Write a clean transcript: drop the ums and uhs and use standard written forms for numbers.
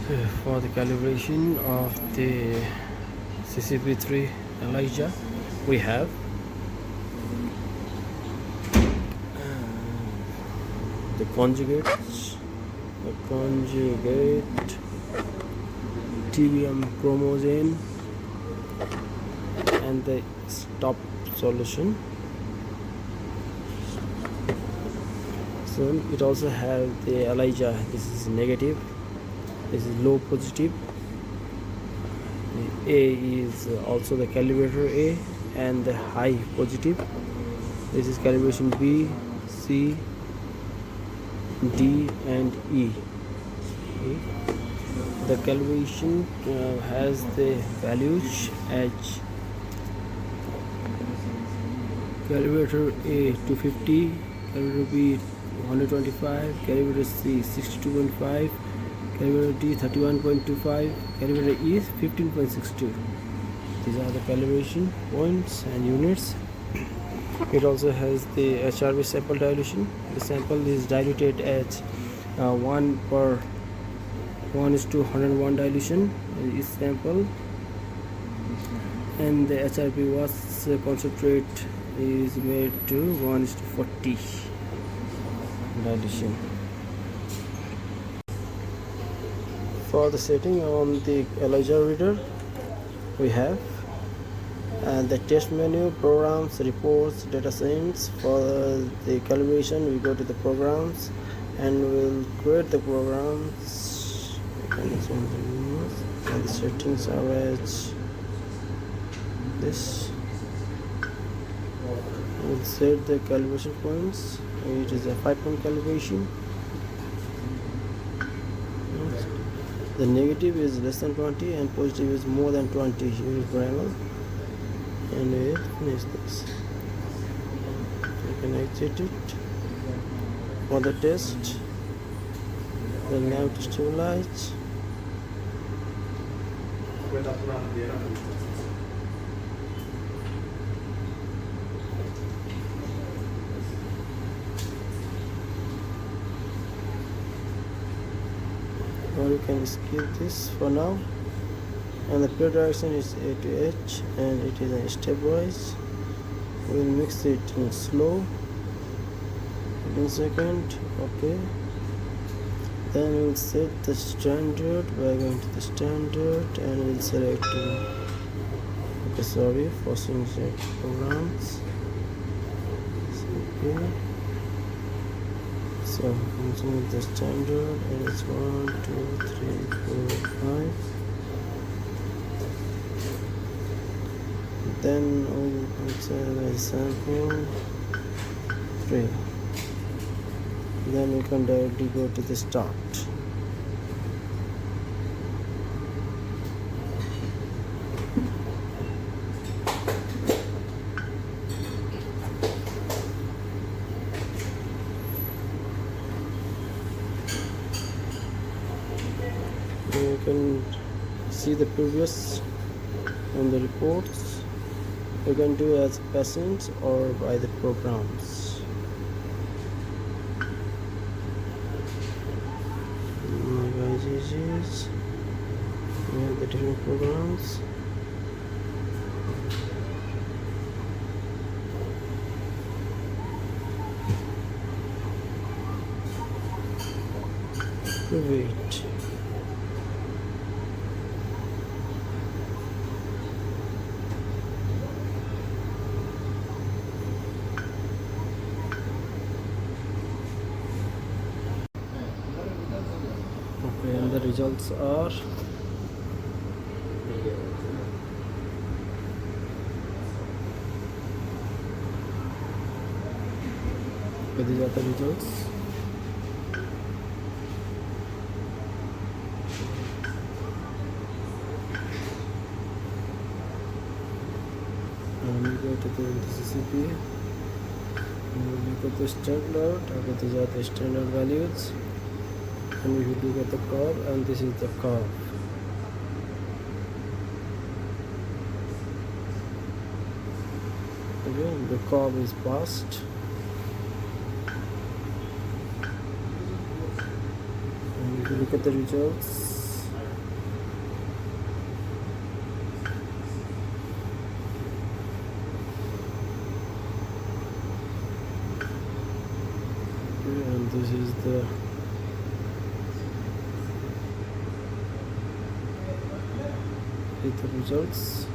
For the calibration of the CCP3 ELISA, we have the conjugate TBM chromosome and the stop solution. So it also has the ELISA. This is negative, this is low positive. The A is also the calibrator A and the high positive. This is calibration B, C, D and E. Okay. The calibration has the values as calibrator A 250, calibrator B 125, calibrator C 62.5, calibrator D 31.25, calibrator E 15.62. These are the calibration points and units. It also has the HRV sample dilution. The sample is diluted at 1:101 dilution in each sample, and the HRV was concentrate is made to 1:40 dilution. For the setting on the ELISA reader, we have and the test menu, programs, reports, data science. For the calibration, we go to the programs and we'll create the programs. And the settings are as this. We'll set the calibration points. It is a 5-point calibration. The negative is less than 20 and positive is more than 20 units per angle. And we finish this. You can exit it. For the test, the nav to stabilize. Or you can skip this for now. And the play direction is A to H and it is a stepwise. We'll mix it in slow. 1 second. Okay. Then we'll set the standard by going to the standard and we'll select okay, sorry, forcing select programs. Okay. So I'm using the standard and it's 1, 2, 3, 4, 5. Then we'll say sample 3. Then we can directly go to the start. You can see the previous on the reports. You can do as patient or by the programs. We have the different programs. Wait. Okay, and the results are these are the results. And we go to the CCP and we look at the standard. Okay, these are the standard values. And we will look at the curve, and this is the curve. Okay, the curve is passed. And if you look at the results, and this is the results.